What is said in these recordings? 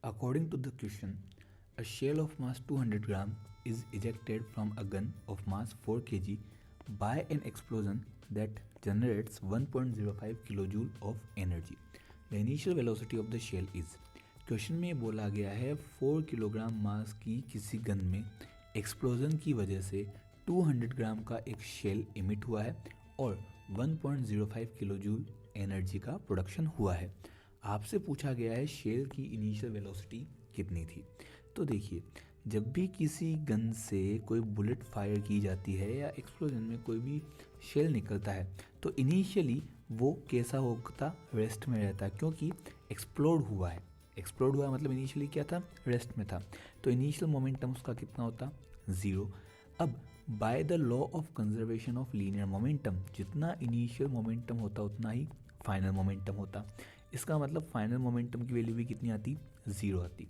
According to the question, a shell of mass 200 gram is ejected from a gun of mass 4 kg by an explosion that generates 1.05 kilojoule of energy. The initial velocity of the shell is. Question में बोला गया है 4 kilogram mass की किसी gun में explosion की वजह से 200 ग्राम का एक शेल इमिट हुआ है और 1.05 किलोजूल एनर्जी का प्रोडक्शन हुआ है। आपसे पूछा गया है शेल की इनिशियल वेलोसिटी कितनी थी। तो देखिए, जब भी किसी गन से कोई बुलेट फायर की जाती है या एक्सप्लोजन में कोई भी शेल निकलता है तो इनिशियली वो कैसा होता, रेस्ट में रहता है, क्योंकि एक्सप्लोड हुआ है। एक्सप्लोड हुआ मतलब इनिशियली क्या था, रेस्ट में था। तो इनिशियल मोमेंटम उसका कितना होता, 0। अब bye the law of conservation of linear momentum, जितना इनिशियल मोमेंटम होता उतना ही फाइनल मोमेंटम होता। इसका मतलब फाइनल मोमेंटम की वैल्यू भी कितनी आती, 0 आती।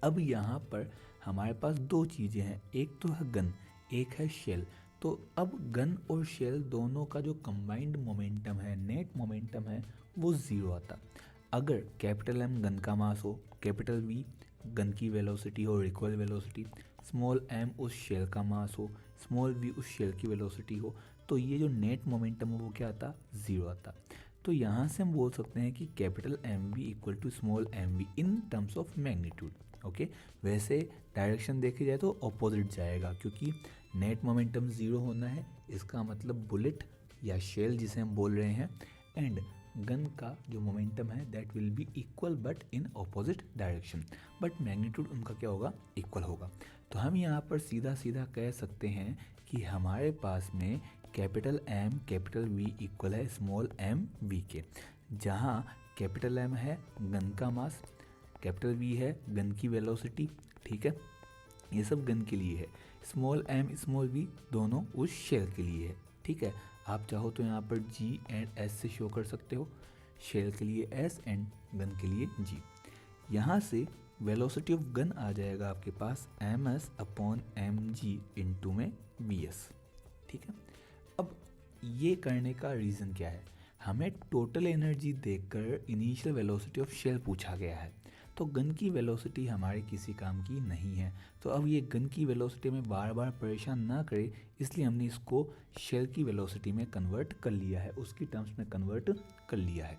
अब यहाँ पर हमारे पास दो चीज़ें हैं, एक तो है गन, एक है शेल। तो अब गन और शेल दोनों का जो कंबाइंड मोमेंटम है, नेट मोमेंटम है, वो 0 आता। अगर कैपिटल एम गन का मास हो, कैपिटल वी गन की वेलोसिटी हो, रिकॉइल वेलोसिटी, स्मॉल एम उस शेल का मास हो, स्मॉल वी उस शेल की वेलोसिटी हो, तो ये जो नेट मोमेंटम है वो क्या आता, 0 आता। तो यहाँ से हम बोल सकते हैं कि capital M V equal to small M V in terms of magnitude. Okay, वैसे डायरेक्शन देखे जाए तो अपोजिट जाएगा, क्योंकि नेट मोमेंटम 0 होना है। इसका मतलब बुलेट या शेल जिसे हम बोल रहे हैं एंड गन का जो मोमेंटम है that will be equal but in opposite direction, but magnitude उनका क्या होगा, इक्वल होगा। तो हम यहाँ पर सीधा सीधा कह सकते हैं कि हमारे पास में capital M capital V equal है स्मॉल एम वी के, जहाँ कैपिटल एम है गन का मास, कैपिटल वी है गन की वेलोसिटी, ठीक है, ये सब गन के लिए है। स्मॉल एम स्मॉल वी दोनों उस शेल के लिए है, ठीक है। आप चाहो तो यहाँ पर G एंड S से शो कर सकते हो, शेल के लिए S एंड गन के लिए G। यहाँ से वेलोसिटी ऑफ गन आ जाएगा आपके पास ms अपॉन mg इंटू में vs, ठीक है। अब ये करने का रीज़न क्या है, हमें टोटल एनर्जी देखकर इनिशियल वेलोसिटी ऑफ शेल पूछा गया है। तो गन की वेलोसिटी हमारे किसी काम की नहीं है, तो अब ये गन की वेलोसिटी में बार बार परेशान ना करे, इसलिए हमने इसको शेल की वेलोसिटी में कन्वर्ट कर लिया है, उसकी टर्म्स में कन्वर्ट कर लिया है,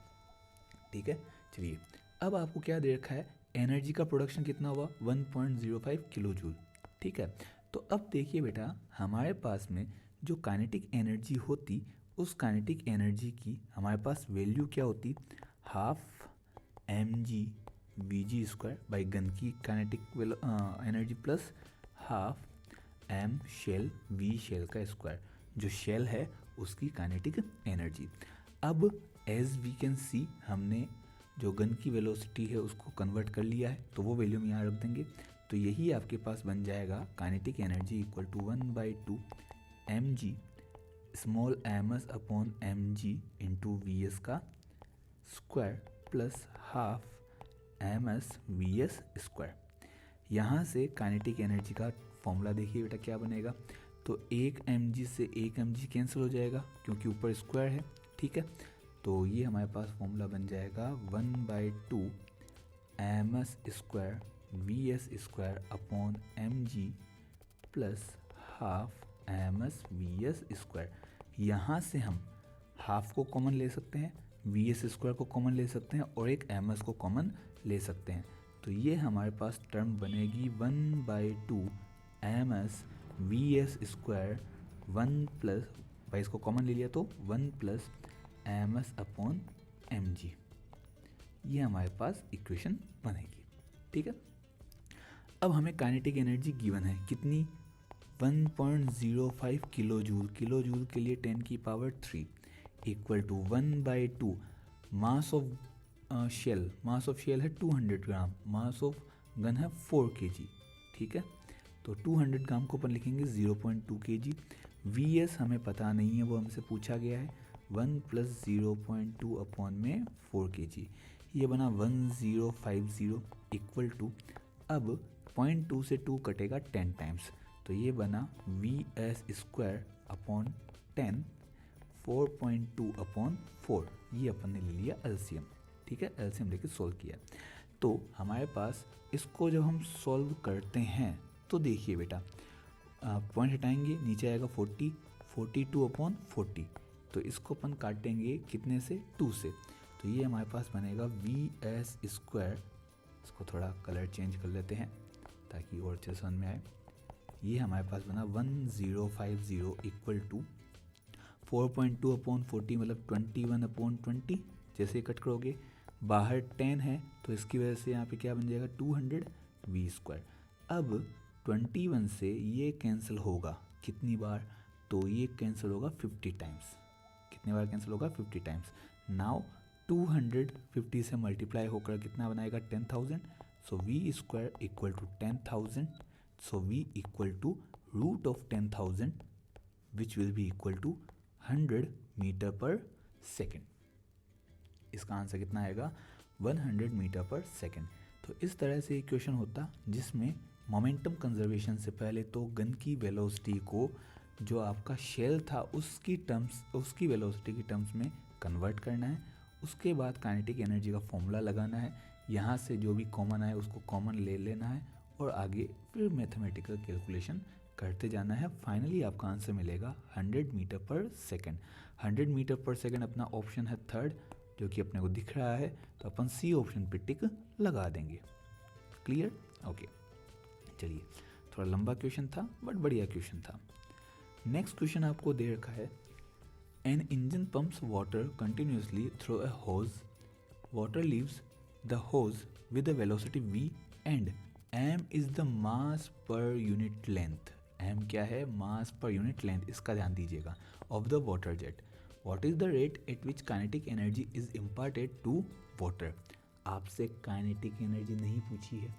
ठीक है। चलिए, अब आपको क्या दे रखा है, एनर्जी का प्रोडक्शन कितना हुआ, 1.05 किलो जूल, ठीक है। तो अब देखिए बेटा, हमारे पास में जो काइनेटिक एनर्जी होती, उस काइनेटिक एनर्जी की हमारे पास वैल्यू क्या होती, half mg vg square by gun की kinetic energy plus half M shell V shell का स्क्वायर, जो शेल है उसकी काइनेटिक एनर्जी। अब एज वी कैन सी, हमने जो गन की वेलोसिटी है उसको कन्वर्ट कर लिया है, तो वो वैल्यू हम यहाँ रख देंगे। तो यही आपके पास बन जाएगा kinetic energy equal to 1/2 mg small MS upon mg into V S का square plus half ms vs square. यहाँ से काइनेटिक एनर्जी का फॉर्मूला देखिए बेटा क्या बनेगा, तो 1 mg से 1 mg कैंसिल हो जाएगा क्योंकि ऊपर स्क्वायर है, ठीक है। तो ये हमारे पास फॉर्मूला बन जाएगा 1/2 ms square vs square upon mg plus half ms vs square. यहाँ से हम हाफ को कॉमन ले सकते हैं, वी एस स्क्वायर को कॉमन ले सकते हैं और एक एम एस को कॉमन ले सकते हैं। तो ये हमारे पास टर्म बनेगी 1/2 M S V S square 1 plus, भाई इसको कॉमन ले लिया तो 1 plus M S upon M G. ये हमारे पास इक्वेशन बनेगी, ठीक है। अब हमें काइनेटिक एनर्जी गिवन है कितनी, 1.05 किलो जूल, किलो जूल के लिए 10 की power 3 equal to 1/2 mass of shell, mass of shell है 200 ग्राम, मास ऑफ गन है 4 kg, ठीक है। तो 200 ग्राम को अपन लिखेंगे 0.2 kg। वी एस हमें पता नहीं है, वो हमसे पूछा गया है, 1 प्लस 0.2 अपॉन में 4 kg, ये बना 1050 इक्वल टू, अब 0.2 से 2 कटेगा 10 टाइम्स, तो ये बना we S square upon 10 4.2 upon 4, ये अपन ने ले लिया एलसीएम, ठीक है, एलसीएम लेके सोल्व किया। तो तो हमारे पास इसको जब हम सॉल्व करते हैं तो देखिए बेटा, पॉइंट हटाएंगे, नीचे आएगा 40, 42/40, तो इसको अपन काटेंगे कितने से, 2 से, तो ये हमारे पास बनेगा VS²। इसको थोड़ा कलर चेंज कर लेते हैं ताकि और अच्छे समझ में आए। ये हमारे पास बना 1050 इक्वल टू 4.2/40 मतलब 21/20। जैसे कट करोगे, बाहर 10 है तो इसकी वजह से यहाँ पे क्या बन जाएगा, 200V²। अब 21 से ये कैंसिल होगा कितनी बार, तो ये कैंसिल होगा 50 टाइम्स। कितने बार कैंसिल होगा, 50 टाइम्स। नाउ 250 से मल्टीप्लाई होकर कितना बनाएगा, 10,000। So V² equal to 10,000। So V equal to root of 10,000 which will be equal to 100 metre पर सेकेंड। इसका आंसर कितना आएगा, 100 मीटर पर सेकेंड। तो इस तरह से एक क्वेश्चन होता जिसमें मोमेंटम कंजर्वेशन से पहले तो गन की वेलोसिटी को जो आपका शेल था उसकी वेलोसिटी की टर्म्स में कन्वर्ट करना है। उसके बाद काइनेटिक एनर्जी का फॉर्मूला लगाना है, यहाँ से जो भी कॉमन आए उसको कॉमन ले लेना है और आगे फिर मैथमेटिकल कैलकुलेशन करते जाना है। फाइनली आपका आंसर मिलेगा 100 मीटर पर सेकेंड। 100 मीटर पर सेकेंड अपना ऑप्शन है थर्ड, जो कि अपने को दिख रहा है, तो अपन सी ऑप्शन पे टिक लगा देंगे। Clear, okay. चलिए, थोड़ा लंबा क्वेश्चन था बट बढ़िया क्वेश्चन था। नेक्स्ट क्वेश्चन आपको दे रखा है, an engine pumps water continuously through a hose, water leaves the hose with a velocity v and m is the mass per unit length। m क्या है, मास पर यूनिट लेंथ, इसका ध्यान दीजिएगा, of the water jet. What is the rate at which kinetic energy is imparted to water. आपसे kinetic energy नहीं पूछी है,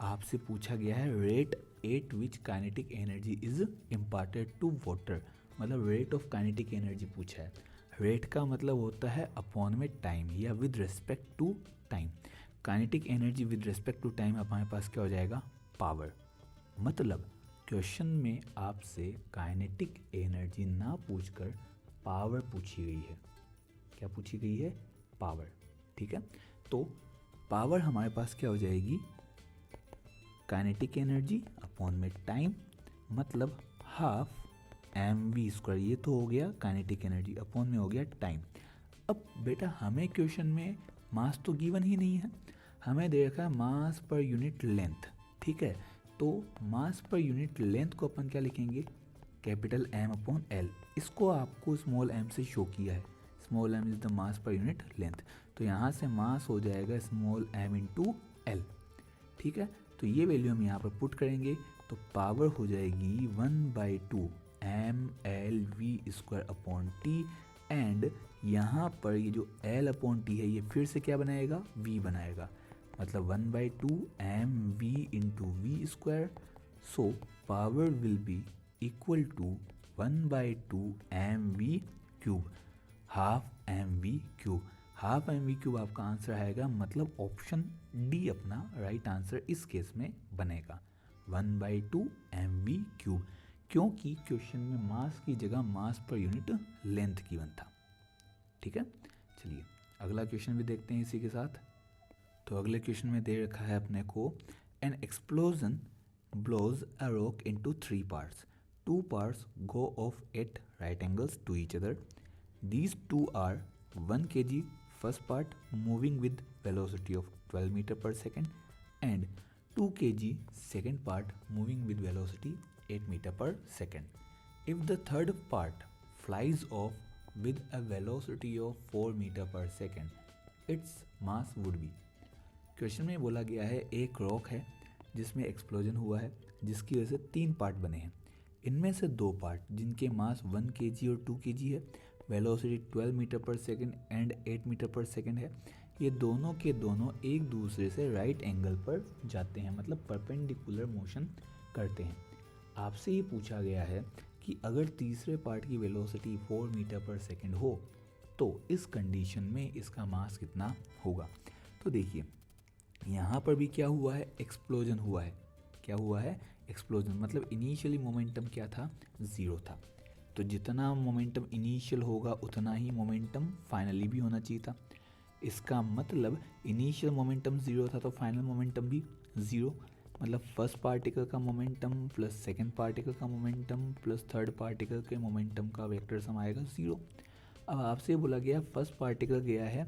आपसे पूछा गया है rate at which kinetic energy is imparted to water, मतलब रेट ऑफ काइनेटिक एनर्जी पूछा है। रेट का मतलब होता है अपॉन में टाइम या with respect to time. Kinetic energy with respect to time हमारे पास क्या हो जाएगा, पावर। मतलब क्वेश्चन में आपसे काइनेटिक एनर्जी ना पूछकर पावर पूछी गई है। क्या पूछी गई है, पावर। ठीक है, तो पावर हमारे पास क्या हो जाएगी, काइनेटिक एनर्जी अपॉन में टाइम, मतलब हाफ mv²। ये तो हो गया काइनेटिक एनर्जी, अपॉन में हो गया टाइम। अब बेटा हमें क्वेश्चन में मास तो गिवन ही नहीं है, हमें दे रखा है मास पर यूनिट लेंथ। ठीक है, तो मास पर यूनिट लेंथ को अपन क्या लिखेंगे, कैपिटल M/L। इसको आपको स्मॉल m से शो किया है, small m is the mass per unit length, तो यहाँ से मास हो जाएगा स्मॉल m इंटू एल। ठीक है, तो ये वैल्यू हम यहाँ पर पुट करेंगे तो पावर हो जाएगी 1/2 mL/v²/t। एंड यहाँ पर ये जो L/t है ये फिर से क्या बनाएगा, v बनाएगा, मतलब 1/2 mv into v²। So power will be equal to 1/2 mv³, half mv³। Half mv³ आपका आंसर आएगा, मतलब ऑप्शन डी अपना राइट आंसर इस केस में बनेगा, 1/2 mv³, क्योंकि क्वेश्चन में मास की जगह मास पर यूनिट लेंथ गिवन था। ठीक है, चलिए अगला क्वेश्चन भी देखते हैं इसी के साथ। तो अगले क्वेश्चन में दे रखा है अपने को, an explosion blows a rock into 3 parts, 2 parts go off at right angles to each other. These two are 1 kg first part moving with velocity of 12 meter per second and 2 kg second part moving with velocity 8 meter per second. If the third part flies off with a velocity of 4 meter per second, its mass would be। Question में बोला गया है एक rock है जिसमें explosion हुआ है, जिसकी वजह से 3 पार्ट बने हैं। इनमें से 2 पार्ट जिनके मास 1 kg और 2 kg है, वेलोसिटी 12 मीटर पर सेकेंड एंड 8 मीटर पर सेकेंड है, ये दोनों के दोनों एक दूसरे से राइट एंगल पर जाते हैं, मतलब परपेंडिकुलर मोशन करते हैं। आपसे ये पूछा गया है कि अगर तीसरे पार्ट की वेलोसिटी 4 मीटर पर सेकेंड हो तो इस कंडीशन में इसका मास कितना होगा। तो देखिए यहाँ पर भी क्या हुआ है, एक्सप्लोजन हुआ है। क्या हुआ है, एक्सप्लोजन, मतलब इनिशियली मोमेंटम क्या था, 0 था। तो जितना मोमेंटम इनिशियल होगा उतना ही मोमेंटम फाइनली भी होना चाहिए था। इसका मतलब इनिशियल मोमेंटम ज़ीरो था तो फाइनल मोमेंटम भी ज़ीरो, मतलब फर्स्ट पार्टिकल का मोमेंटम प्लस सेकंड पार्टिकल का मोमेंटम प्लस थर्ड पार्टिकल के मोमेंटम का वेक्टर सम आएगा ज़ीरो। अब आपसे बोला गया फर्स्ट पार्टिकल गया है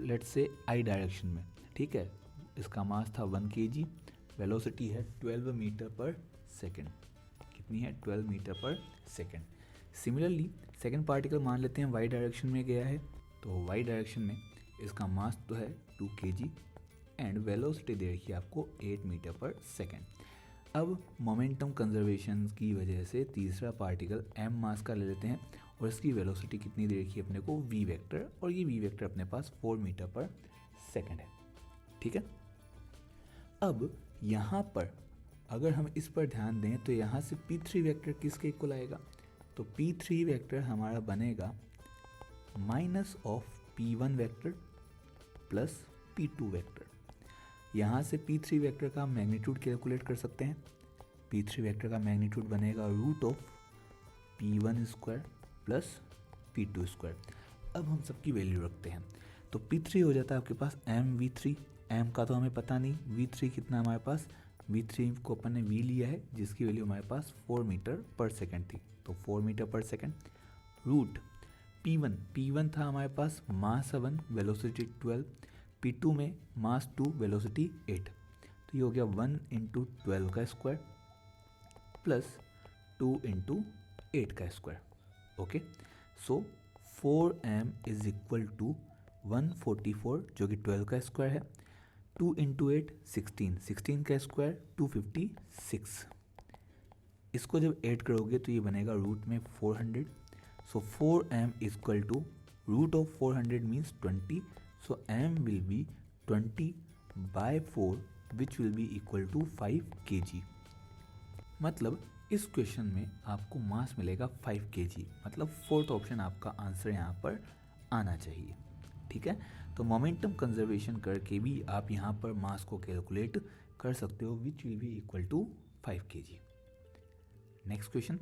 लेट्स से आई डायरेक्शन में, ठीक है, इसका मास था 1 kg, वेलोसिटी है 12 मीटर पर सेकेंड, कितनी है 12 मीटर पर सेकेंड। सिमिलरली सेकेंड पार्टिकल मान लेते हैं वाई डायरेक्शन में गया है, तो वाई डायरेक्शन में इसका मास तो है 2 kg एंड वेलोसिटी दे रखी है आपको 8 मीटर पर सेकेंड। अब मोमेंटम कंजर्वेशन की वजह से तीसरा पार्टिकल m मास का ले लेते हैं और इसकी वेलोसिटी कितनी दे रखी है अपने को v वेक्टर, और ये v वेक्टर अपने पास 4 मीटर पर सेकेंड है, ठीक है। अब यहाँ पर अगर हम इस पर ध्यान दें तो यहाँ से p3 वेक्टर किसके इक्वल आएगा, तो p3 वेक्टर हमारा बनेगा minus of p1 vector plus p2 vector. यहाँ से p3 वेक्टर का मैग्नीट्यूड कैलकुलेट कर सकते हैं, p3 वेक्टर का मैग्नीट्यूड बनेगा root of p1 square plus p2 square. अब हम सबकी वैल्यू रखते हैं तो p3 हो जाता है आपके पास mv3, m का तो हमें पता नहीं, v3 कितना हमारे पास, v3 को अपन ने v लिया है जिसकी वैल्यू हमारे पास 4 मीटर पर सेकेंड थी, तो 4 मीटर पर सेकेंड रूट p1 था हमारे पास मास 1 वेलोसिटी 12, p2 में मास 2 वेलोसिटी 8, तो ये हो गया 1 इंटू 12 का स्क्वायर प्लस 2 इंटू 8 का square. Okay, so 4m is equal to 144 जो कि 12 का स्क्वायर है, 2 इंटू 8 16 का स्क्वायर 256। इसको जब ऐड करोगे तो ये बनेगा रूट में 400, so 4m is equal to root of 400 means 20, so m will be 20 by 4 which will be equal to 5 kg। मतलब इस क्वेश्चन में आपको मास मिलेगा 5 kg, मतलब फोर्थ ऑप्शन आपका आंसर यहाँ पर आना चाहिए, ठीक है। तो मोमेंटम कंजर्वेशन करके भी आप यहाँ पर मास को कैलकुलेट कर सकते हो which will be equal to 5 kg। Next question,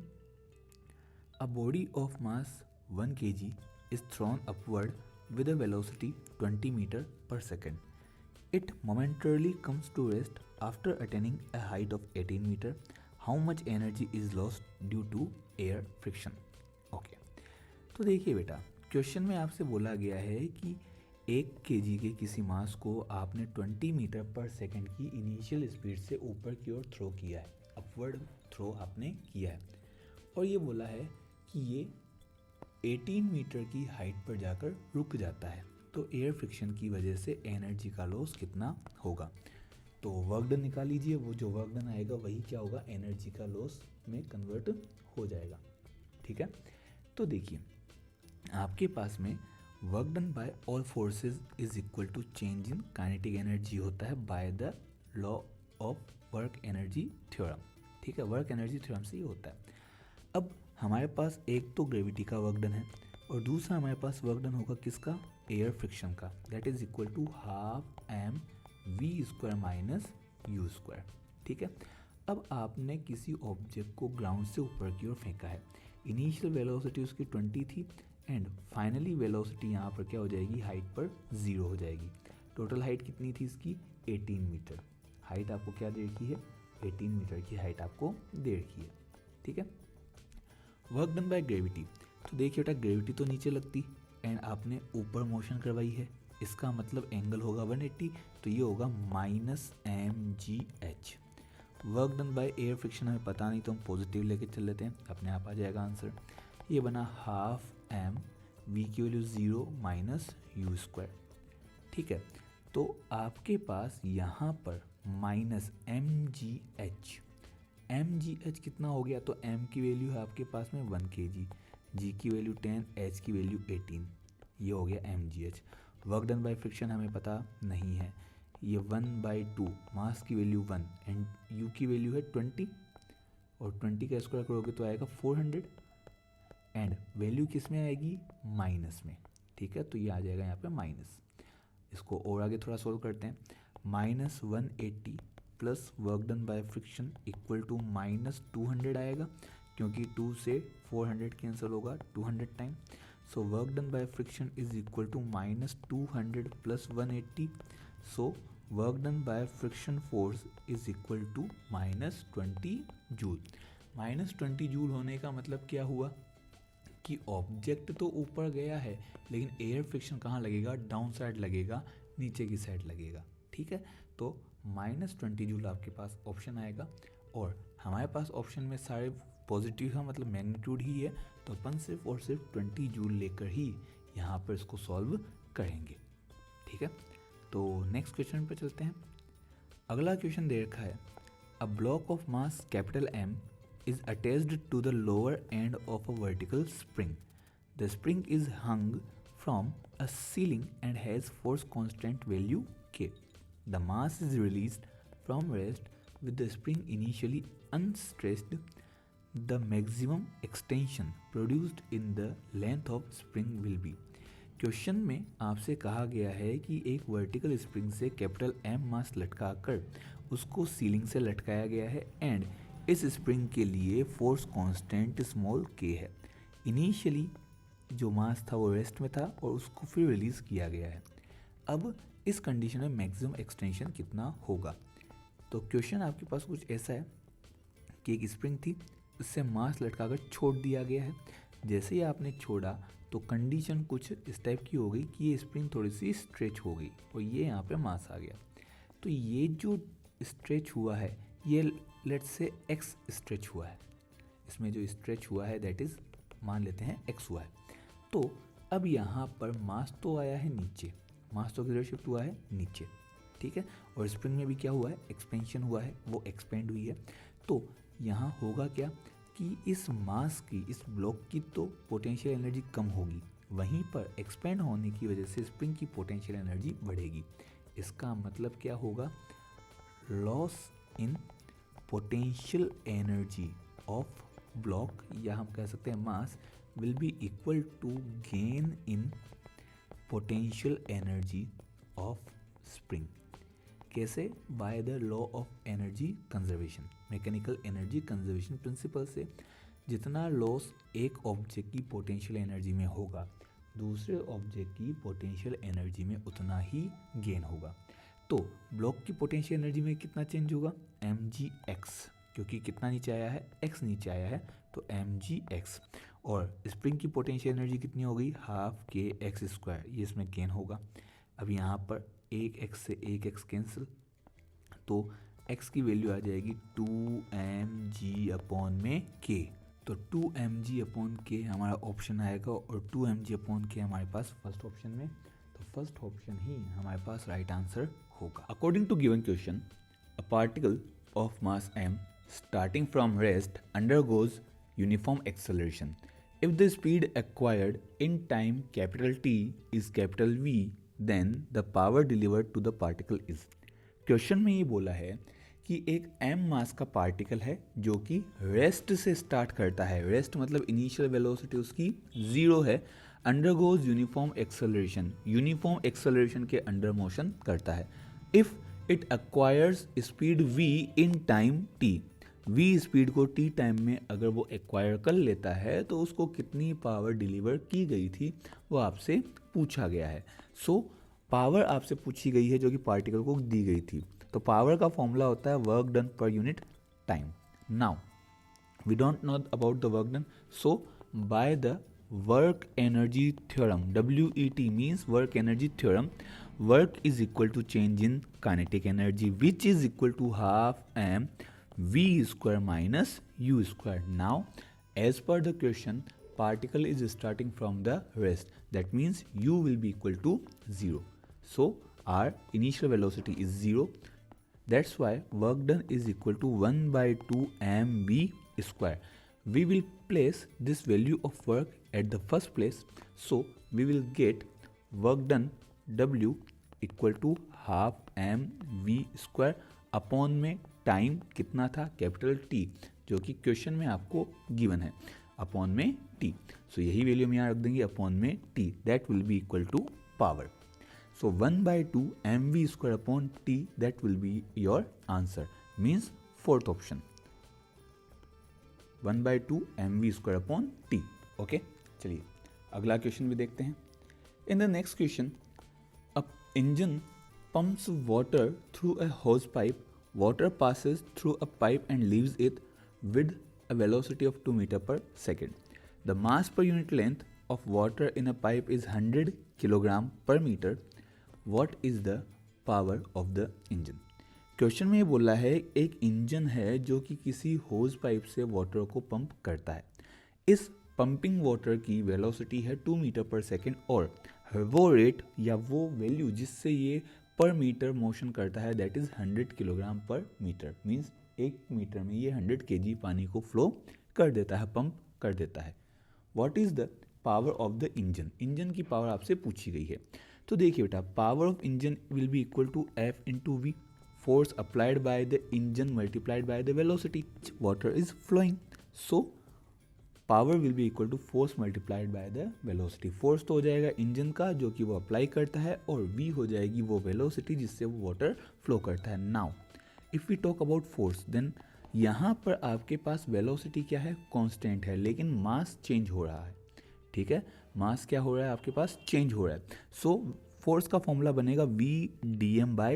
a body of mass 1 kg is thrown upward with a velocity 20 meter per second. It momentarily comes to rest after attaining a height of 18 meter. How much energy is lost due to air friction? Okay. तो देखिए बेटा, question में आपसे बोला गया है कि 1 kg के किसी मास को आपने 20 मीटर पर सेकेंड की इनिशियल स्पीड से ऊपर की ओर थ्रो किया है, अपवर्ड थ्रो आपने किया है, और ये बोला है कि ये 18 मीटर की हाइट पर जाकर रुक जाता है, तो एयर फ्रिक्शन की वजह से एनर्जी का लॉस कितना होगा। तो वर्क डन निकाल लीजिए, वो जो वर्क डन आएगा वही क्या होगा, एनर्जी का लॉस में कन्वर्ट हो जाएगा, ठीक है। तो देखिए आपके पास में work done by all forces is equal to change in kinetic energy होता है by the law of work energy theorem, ठीक है, वर्क एनर्जी थ्योरम से ही होता है। अब हमारे पास एक तो ग्रेविटी का वर्क डन है और दूसरा हमारे पास वर्क डन होगा किसका, एयर फ्रिक्शन का, that is equal to half m v square minus u square, ठीक है। अब आपने किसी ऑब्जेक्ट को ग्राउंड से ऊपर की ओर फेंका है, इनिशियल वेलोसिटी उसकी 20 थी एंड फाइनली वेलोसिटी यहाँ पर क्या हो जाएगी, हाइट पर 0 हो जाएगी। टोटल हाइट कितनी थी इसकी, 18 मीटर, हाइट आपको क्या दे रखी है, 18 मीटर की हाइट आपको दे रखी है, ठीक है। वर्क डन बाय ग्रेविटी, तो देखिए बेटा ग्रेविटी तो नीचे लगती एंड आपने ऊपर मोशन करवाई है, इसका मतलब एंगल होगा 180, तो ये होगा minus mgh। Work done by air friction हमें पता नहीं तो हम पॉजिटिव लेके चल लेते हैं, अपने आप आ जाएगा आंसर, ये बना हाफ m v की वैल्यू 0 माइनस u स्क्वायर, ठीक है। तो आपके पास यहाँ पर माइनस mgh कितना हो गया, तो m की वैल्यू है आपके पास में 1 kg, g की वैल्यू 10, h की वैल्यू 18, ये हो गया mgh। Work done by friction हमें पता नहीं है, ये 1/2, मास की वैल्यू 1 एंड u की वैल्यू है 20, और 20 का स्क्वायर करोगे तो आएगा 400 एंड वैल्यू किस में आएगी, माइनस में, ठीक है। तो ये आ जाएगा यहाँ पे माइनस, इसको और आगे थोड़ा सोल्व करते हैं, minus 180 plus work done by friction equal to minus 200 आएगा, क्योंकि 2 से 400 कैंसिल होगा 200 time, So work done by friction is equal to minus 200 plus 180. So work done by friction force is equal to minus 20 joule. Minus 20 joule होने का मतलब क्या हुआ कि ऑब्जेक्ट तो ऊपर गया है लेकिन एयर फ्रिक्शन कहाँ लगेगा, डाउन साइड लगेगा, नीचे की साइड लगेगा. ठीक है, तो माइनस 20 जूल आपके पास ऑप्शन आएगा. और हमारे पास ऑप्शन में सारे पॉजिटिव है, मतलब मैग्नीट्यूड ही है, तो अपन सिर्फ और सिर्फ 20 जूल लेकर ही यहाँ पर इसको सॉल्व करेंगे. ठीक है, तो नेक्स्ट क्वेश्चन पर चलते हैं. अगला क्वेश्चन दे रखा है, a block of mass capital M is attached to the lower end of a vertical spring. The spring is hung from a ceiling and has force constant value K. The mass is released from rest with the spring initially unstressed. The maximum extension produced in the length of spring will be. Question में आपसे कहा गया है कि एक vertical spring से capital M मास लटकाकर उसको ceiling से लटकाया गया है एंड इस स्प्रिंग के लिए फोर्स कांस्टेंट स्मॉल k है. इनिशियली जो मास था वो रेस्ट में था और उसको फिर रिलीज़ किया गया है. अब इस कंडीशन में मैक्सिमम एक्सटेंशन कितना होगा. तो क्वेश्चन आपके पास कुछ ऐसा है कि एक स्प्रिंग थी, उससे मास लटकाकर छोड़ दिया गया है. जैसे ही आपने छोड़ा तो कंडीशन कुछ इस टाइप की हो गई कि ये स्प्रिंग थोड़ी सी स्ट्रेच हो गई और ये यहाँ पे मास आ गया. तो ये जो स्ट्रेच हुआ है ये लेट्स से x स्ट्रेच हुआ है. इसमें जो स्ट्रेच हुआ है दैट इज़ मान लेते हैं x हुआ है. तो अब यहाँ पर मास तो आया है नीचे, मास तो किधर शिफ्ट हुआ है नीचे. ठीक है, और स्प्रिंग में भी क्या हुआ है, एक्सपेंशन हुआ है, वो एक्सपेंड हुई है. तो यहाँ होगा क्या कि इस मास की, इस ब्लॉक की तो पोटेंशियल एनर्जी कम होगी, वहीं पर एक्सपेंड होने की वजह से स्प्रिंग की पोटेंशियल एनर्जी बढ़ेगी. इसका मतलब क्या होगा, loss in potential energy of block या हम कह सकते हैं mass will be equal to gain in potential energy of spring. कैसे, by the law of energy conservation, mechanical energy conservation principle से जितना लॉस एक ऑब्जेक्ट की पोटेंशियल एनर्जी में होगा दूसरे ऑब्जेक्ट की पोटेंशियल एनर्जी में उतना ही गेन होगा. तो ब्लॉक की पोटेंशियल एनर्जी में कितना चेंज होगा, mgx, क्योंकि कितना नीचे आया है, x नीचे आया है तो mgx. और स्प्रिंग की पोटेंशियल एनर्जी कितनी हो गई, हाफ के एक्स स्क्वायर, ये इसमें गेन होगा. अब यहाँ पर एक x से एक x कैंसिल, तो x की वैल्यू आ जाएगी 2mg अपॉन में k. तो 2mg अपॉन के हमारा ऑप्शन आएगा और 2mg अपॉन के हमारे पास फर्स्ट ऑप्शन में, तो फर्स्ट ऑप्शन ही हमारे पास राइट आंसर होगा. According to given question, a particle of mass m starting from rest undergoes uniform acceleration. If the speed acquired in time capital T is capital V, then the power delivered to the particle is. Question में ये बोला है कि एक m मास का particle है जो कि रेस्ट से स्टार्ट करता है. रेस्ट मतलब इनिशियल वेलोसिटी उसकी 0 है. Undergoes uniform acceleration, uniform acceleration के अंडर मोशन करता है. If it acquires speed v in time t, v speed को t टाइम में अगर वो एक्वायर कर लेता है तो उसको कितनी पावर डिलीवर की गई थी वो आपसे पूछा गया है. सो पावर आपसे पूछी गई है जो कि पार्टिकल को दी गई थी. तो पावर का फॉर्मूला होता है वर्क डन पर unit time. Now we don't know about the work done, so by the work energy theorem, WET means work energy theorem, work is equal to change in kinetic energy which is equal to half m v square minus u square. Now as per the question, particle is starting from the rest, that means u will be equal to 0. So our initial velocity is 0, that's why work done is equal to 1 by 2 mv square. We will place this value of work at the first place, so we will get work done w equal to half mv square upon में time कितना था, capital T, जो कि question में आपको given है, upon में T. सो यही वैल्यू हम यहाँ रख देंगे अपॉन में T, that will be equal to power. So 1 by 2 mv square upon T, that will be your answer, means fourth option 1 by 2 mv square upon T. Okay, चलिए अगला question भी देखते हैं। In the next question, a engine pumps water through a hose pipe. Water passes through a pipe and leaves it with a velocity of 2 meter per second. The mass per unit length of water in a pipe is 100 kilogram per meter. What is the power of the engine? Question में ये बोला है एक engine है जो कि किसी hose pipe से वाटर को पंप करता है। इस पंपिंग वाटर की वेलोसिटी है 2 मीटर पर सेकेंड और वो रेट या वो वैल्यू जिससे ये पर मीटर मोशन करता है दैट इज़ 100 किलोग्राम पर मीटर। मीन्स 1 मीटर में ये 100 kg पानी को फ्लो कर देता है, पंप कर देता है। What is the power of the engine? Engine की पावर आपसे पूछी गई है। तो देखिए बेटा, power of engine will be equal to F into V, force applied by the engine multiplied by the velocity water is flowing. So power will be equal to force multiplied by the velocity. force तो हो जाएगा engine का जो कि वो apply करता है और v हो जाएगी वो वेलोसिटी जिससे वो वाटर फ्लो करता है। Now if we talk about force then यहाँ पर आपके पास वेलोसिटी क्या है, कांस्टेंट है, लेकिन मास चेंज हो रहा है। ठीक है, मास क्या हो रहा है आपके पास, चेंज हो रहा है। सो फोर्स का फॉर्मूला बनेगा v dm by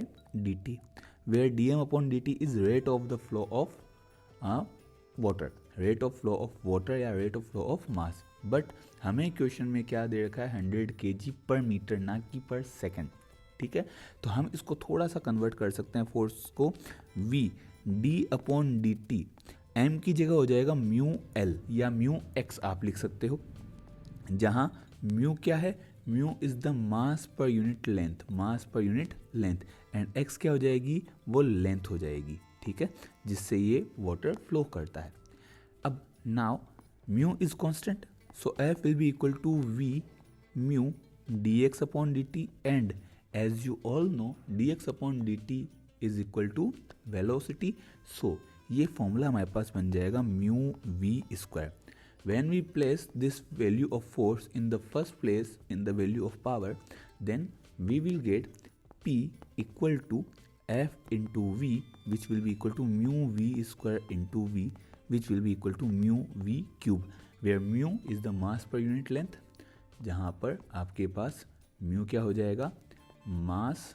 dt, where dm upon dt is rate of the flow of water, rate of flow of water या rate of flow of mass। But हमें क्वेश्चन में क्या दे रखा है, 100 kg पर मीटर, ना कि पर सेकेंड। ठीक है, तो हम इसको थोड़ा सा कन्वर्ट कर सकते हैं फोर्स को। v d upon D T, m की जगह हो जाएगा म्यू l या म्यू x आप लिख सकते हो, जहाँ म्यू क्या है, mu is the mass per unit length, mass per unit length, and x क्या हो जाएगी, वो लेंथ हो जाएगी। ठीक है, जिससे ये वाटर फ्लो करता है। अब now mu is constant, so F will be equal to V mu D X upon D T, and as you all know D X upon D T is equal to velocity. So ये formula हमारे पास बन जाएगा mu V square. When we place this value of force in the first place in the value of power, then we will get P equal to F into V, which will be equal to mu V square into V, which will be equal to mu V cube, where mu is the mass per unit length, जहाँ पर आपके पास mu क्या हो जाएगा, mass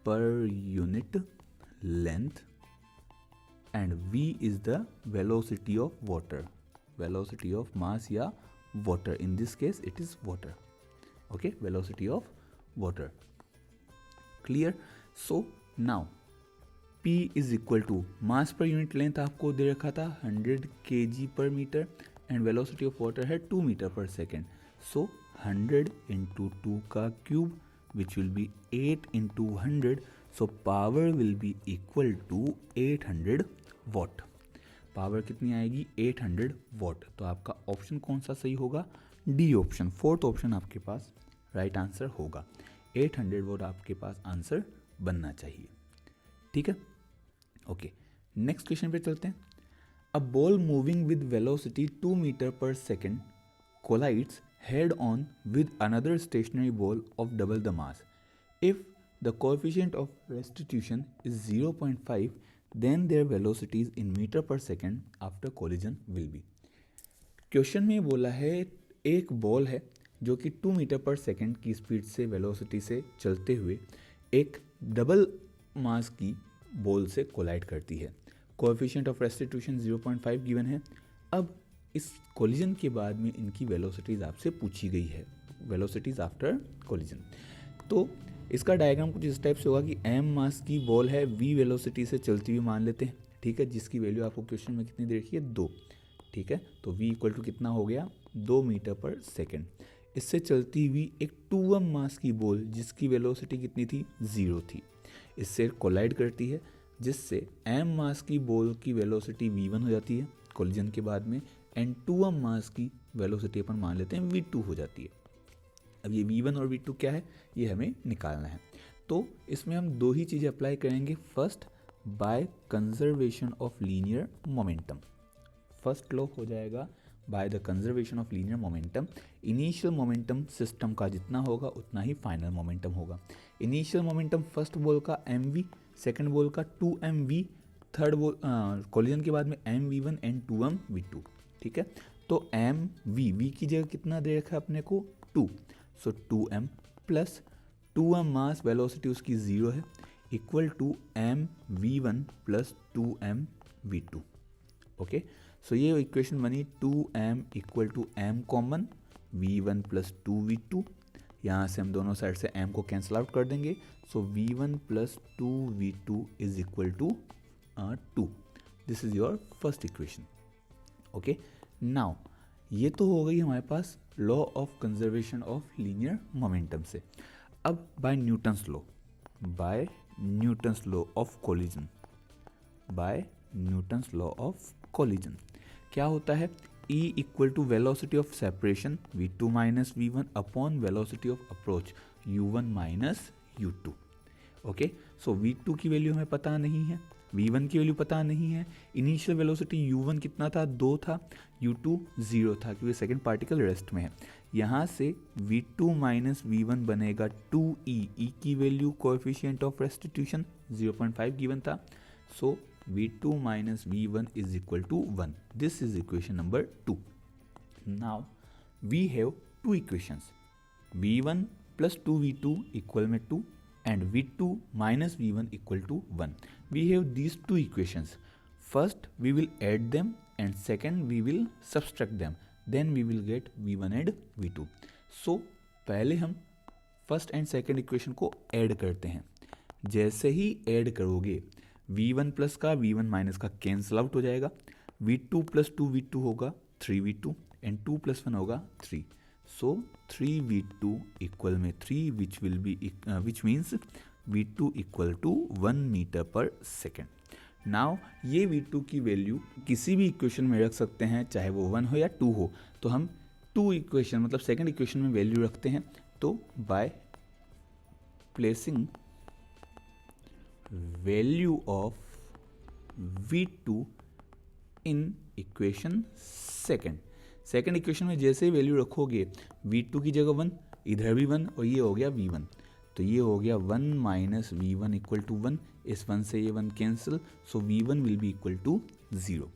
per unit length, and v is the velocity of water, velocity of mass या water, in this case it is water. Okay, velocity of water. Clear? So now p is equal to mass per unit length आपको दे रखा था 100 kg per meter and velocity of water है 2 meter per second. So 100 into 2 का cube, which will be 8 into 100. So power will be equal to 800 what. Power कितनी आएगी, 800 what. तो आपका ऑप्शन कौन सा सही होगा, डी ऑप्शन, फोर्थ ऑप्शन आपके पास राइट आंसर होगा। 800 वॉट आपके पास आंसर बनना चाहिए। ठीक है, ओके, नेक्स्ट क्वेश्चन पे चलते हैं। A ball moving with velocity 2 metre पर second collides head on with another stationary ball of double the mass. If the coefficient of restitution is 0.5, then their velocities in meter per second after collision will be। Question में बोला है एक ball है जो कि 2 metre पर second की speed से वेलोसिटी से चलते हुए एक डबल मास की बॉल से कोलाइड करती है। कोएफिशिएंट ऑफ रेस्टिट्यूशन 0.5 गिवन है। अब इस कोलिजन के बाद में इनकी वेलोसिटीज़ आपसे पूछी गई है, वेलोसिटीज़ आफ्टर कोलिजन। तो इसका डायग्राम कुछ इस टाइप से होगा कि m मास की बॉल है, v वेलोसिटी से चलती हुई मान लेते हैं। ठीक है, जिसकी वैल्यू आपको क्वेश्चन में कितनी दे रखी है, 2। ठीक है, तो v इक्वल टू कितना हो गया, 2 मीटर पर सेकेंड। इससे चलती हुई एक 2m मास की बॉल जिसकी वेलोसिटी कितनी थी, 0 थी, इससे कोलाइड करती है, जिससे m मास की बॉल की वेलोसिटी v1 हो जाती है कोलिजन के बाद में, एंड 2m मास की वेलोसिटी अपन मान लेते हैं v2 हो जाती है। अब ये v1 और v2 क्या है, ये हमें निकालना है। तो इसमें हम दो ही चीज़ें अप्लाई करेंगे। First, by conservation of linear momentum, first law हो जाएगा by the conservation of linear momentum. Initial momentum system का जितना होगा उतना ही फाइनल मोमेंटम होगा। इनिशियल मोमेंटम फर्स्ट बॉल का mv, सेकंड बॉल का 2mv, थर्ड बॉल कोलिजन के बाद में mv1 एंड 2mv2। ठीक है, तो एम वी की जगह कितना दे रखा है अपने को 2, सो 2m प्लस 2m मास वेलोसिटी उसकी 0 है equal to M v1 plus 2m v2। Okay, so ये इक्वेशन बनी 2m equal to m common v1 plus 2v2। यहाँ से हम दोनों साइड से m को कैंसिल आउट कर देंगे, so v1 plus 2v2 is equal to 2। This is your first equation. Okay, now ये तो हो गई हमारे पास law of conservation of linear momentum से। अब by Newton's law of collision, by Newton's law of collision क्या होता है, E equal to velocity of separation v2 minus v1 upon velocity of approach u1 minus u2। Okay, so v2 की value हमें पता नहीं है, v1 की value पता नहीं है, इनिशियल वेलोसिटी u1 कितना था 2 था, u2 0 था क्योंकि सेकेंड पार्टिकल रेस्ट में है। यहाँ से v2 माइनस v1 बनेगा 2e, e की value coefficient of restitution 0.5 given था, सो v2 minus v1 is equal to 1. This is equation number 2. Now we have two equations, v1 plus 2v2 equal में 2 and v2 minus v1 equal to 1. We have these two equations. First we will add them and second we will subtract them. Then we will get v1 and v2. So पहले हम first and second equation को add करते हैं। जैसे ही add करोगे v1 plus का v1 minus का cancel out हो जाएगा, v2 प्लस 2v2 होगा 3v2 एंड 2 प्लस 1 होगा 3, सो 3v2 इक्वल में 3 which means v2 equal to 1 metre पर सेकेंड। नाउ ये v2 की वैल्यू किसी भी इक्वेशन में रख सकते हैं, चाहे वो 1 हो या 2 हो, तो हम 2 इक्वेशन मतलब सेकेंड इक्वेशन में वैल्यू रखते हैं। तो by placing value of v2 in equation second equation में जैसे ही वैल्यू रखोगे v2 की जगह 1, इधर भी 1 और ये हो गया v1, तो ये हो गया 1 माइनस v1 इक्वल टू 1, इस 1 से ये 1 cancel, so v1 will be equal to 0।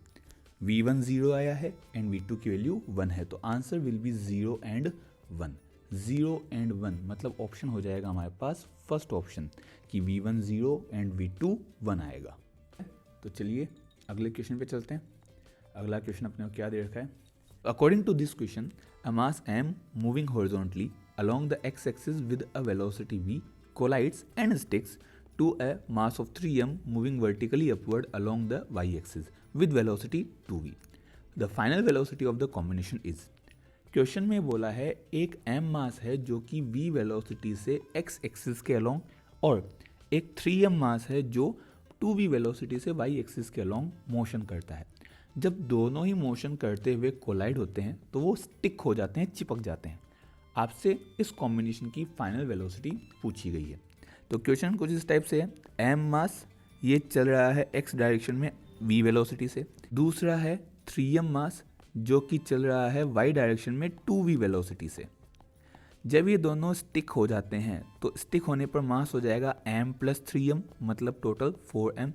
v1 0 आया है एंड v2 की वैल्यू 1 है, तो answer will be 0 and 1। 0 and 1 मतलब ऑप्शन हो जाएगा हमारे पास फर्स्ट ऑप्शन कि v1 0 एंड v2 1 आएगा। तो चलिए अगले क्वेश्चन पे चलते हैं। अगला क्वेश्चन अपने को क्या दे रखा है, according to this question a mass m moving horizontally along the x-axis with a velocity v collides and sticks to a mass of 3m moving vertically upward along the y-axis with velocity 2v. The final velocity of the combination is। Question में बोला है एक m मास है जो कि v velocity से x axis के along और एक 3m मास है जो 2v वेलोसिटी से y एक्सिस के अलोंग मोशन करता है। जब दोनों ही मोशन करते हुए कोलाइड होते हैं तो वो स्टिक हो जाते हैं, चिपक जाते हैं। आपसे इस कॉम्बिनेशन की फाइनल वेलोसिटी पूछी गई है। तो क्वेश्चन कुछ इस टाइप से है, m मास ये चल रहा है x डायरेक्शन में v वेलोसिटी से, दूसरा है 3m मास जो कि चल रहा है y डायरेक्शन में 2v वेलोसिटी से। जब ये दोनों स्टिक हो जाते हैं तो स्टिक होने पर मास हो जाएगा m प्लस 3m मतलब टोटल 4m।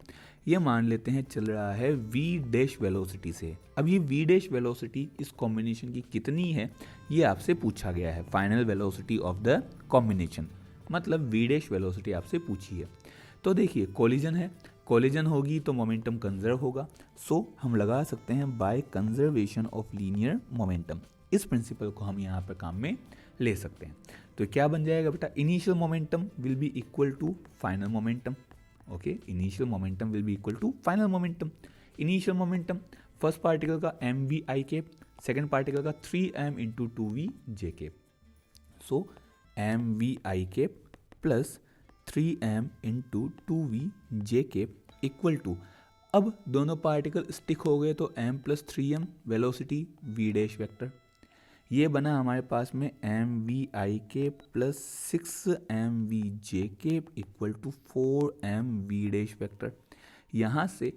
ये मान लेते हैं चल रहा है v डैश वेलोसिटी से। अब ये v डैश वेलोसिटी इस कॉम्बिनेशन की कितनी है ये आपसे पूछा गया है, final velocity of the combination मतलब v डैश वेलोसिटी आपसे पूछी है। तो देखिए कोलिजन है, कोलिजन होगी तो मोमेंटम कंजर्व होगा, सो हम लगा सकते हैं by conservation of linear momentum. इस प्रिंसिपल को हम यहाँ पर काम में ले सकते हैं। तो क्या बन जाएगा बेटा, initial momentum will be equal to final momentum. Okay, initial momentum will be equal to final momentum. Initial momentum first particle का M V I cap, second particle का 3m into 2v J cap, सो M V I cap plus 3m into 2v J cap equal to, अब दोनों particle stick हो गए तो m plus 3m velocity v dash vector, ये बना हमारे पास में M V I cap plus 6m V J cap equal to 4m V dash vector. यहाँ से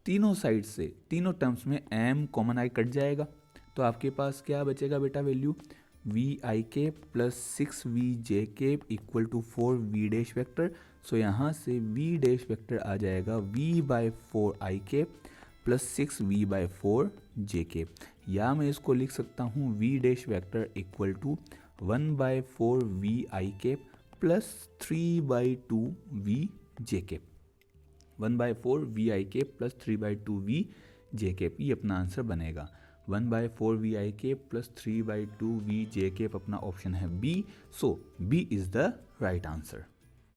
तीनों साइड से तीनों टर्म्स में m कॉमन आई कट जाएगा तो आपके पास क्या बचेगा बेटा value, V I cap plus 6v J cap equal to 4v dash vector. So यहाँ से v डैश वेक्टर आ जाएगा v by 4 I cap plus 6v by 4 J cap. या मैं इसको लिख सकता हूँ v dash vector equal to 1/4 v i cap plus 3/2 v j cap. 1/4 v i cap plus 3/2 v j cap, ये अपना आंसर बनेगा। 1/4 v i cap plus 3/2 v j cap अपना ऑप्शन है B, so B is the right answer.